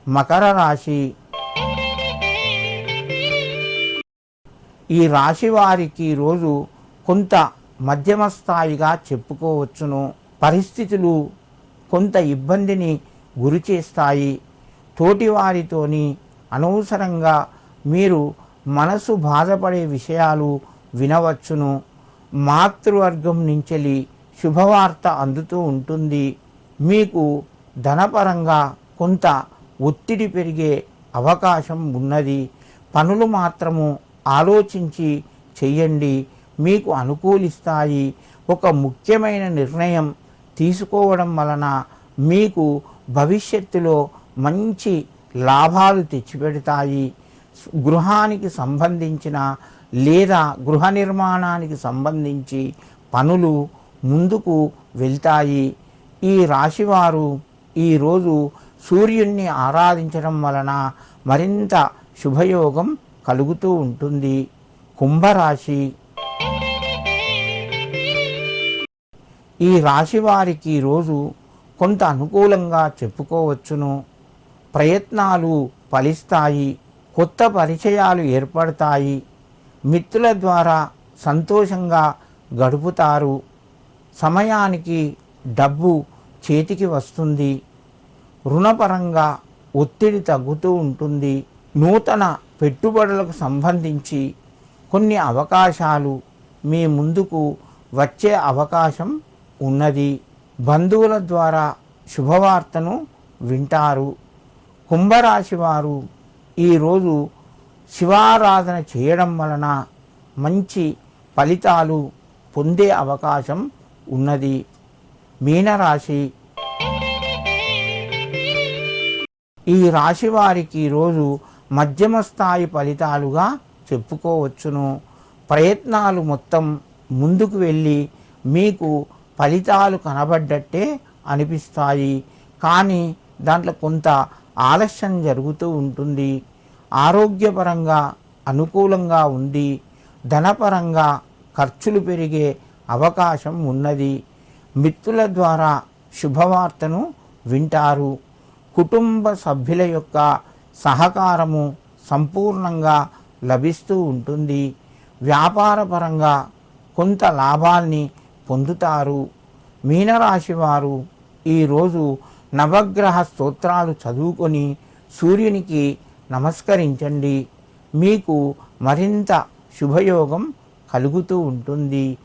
మకర రాశి. ఈ రాశి వారికి రోజు కొంత మధ్యమ స్థాయిగా చెప్పుకోవచ్చును. పరిస్థితులు కొంత ఇబ్బందిని గురి చేస్తాయి. తోటివారితోని అనవసరంగా మీరు మనసు బాధపడే విషయాలు వినవచ్చును. మాతృవర్గం నుంచి శుభవార్త అందుతూ ఉంటుంది. మీకు ధనపరంగా కొంత ఒత్తిడి పెరిగే అవకాశం ఉన్నది. పనులు మాత్రము ఆలోచించి చెయ్యండి, మీకు అనుకూలిస్తాయి. ఒక ముఖ్యమైన నిర్ణయం తీసుకోవడం వలన మీకు భవిష్యత్తులో మంచి లాభాలు తెచ్చిపెడతాయి. గృహానికి సంబంధించిన లేదా గృహ నిర్మాణానికి సంబంధించి పనులు ముందుకు వెళ్తాయి. ఈ రాశివారు ఈరోజు సూర్యుణ్ణి ఆరాధించడం వలన మరింత శుభయోగం కలుగుతూ ఉంటుంది. కుంభరాశి. ఈ రాశి వారికి రోజు కొంత అనుకూలంగా చెప్పుకోవచ్చును. ప్రయత్నాలు ఫలిస్తాయి. కొత్త పరిచయాలు ఏర్పడతాయి. మిత్రుల ద్వారా సంతోషంగా గడుపుతారు. సమయానికి డబ్బు చేతికి వస్తుంది. రుణపరంగా ఒత్తిడి తగ్గుతూ ఉంటుంది. నూతన పెట్టుబడులకు సంబంధించి కొన్ని అవకాశాలు మీ ముందుకు వచ్చే అవకాశం ఉన్నది. బంధువుల ద్వారా శుభవార్తను వింటారు. కుంభరాశి వారు ఈరోజు శివారాధన చేయడం వలన మంచి ఫలితాలు పొందే అవకాశం ఉన్నది. మీనరాశి. ఈ రాశి వారికి రోజు మధ్యమ స్థాయి ఫలితాలుగా చెప్పుకోవచ్చును. ప్రయత్నాలు మొత్తం ముందుకు వెళ్ళి మీకు ఫలితాలు కనబడ్డట్టే అనిపిస్తాయి. కానీ దాంట్లో కొంత ఆలస్యం జరుగుతూ ఉంటుంది. ఆరోగ్యపరంగా అనుకూలంగా ఉంది. ధనపరంగా ఖర్చులు పెరిగే అవకాశం ఉన్నది. మిత్రుల ద్వారా శుభవార్తను వింటారు. కుటుంబ సభ్యుల యొక్క సహకారము సంపూర్ణంగా లభిస్తూ ఉంటుంది. వ్యాపారపరంగా కొంత లాభాల్ని పొందుతారు. మీనరాశి వారు ఈరోజు నవగ్రహ స్తోత్రాలు చదువుకొని సూర్యునికి నమస్కరించండి. మీకు మరింత శుభయోగం కలుగుతూ ఉంటుంది.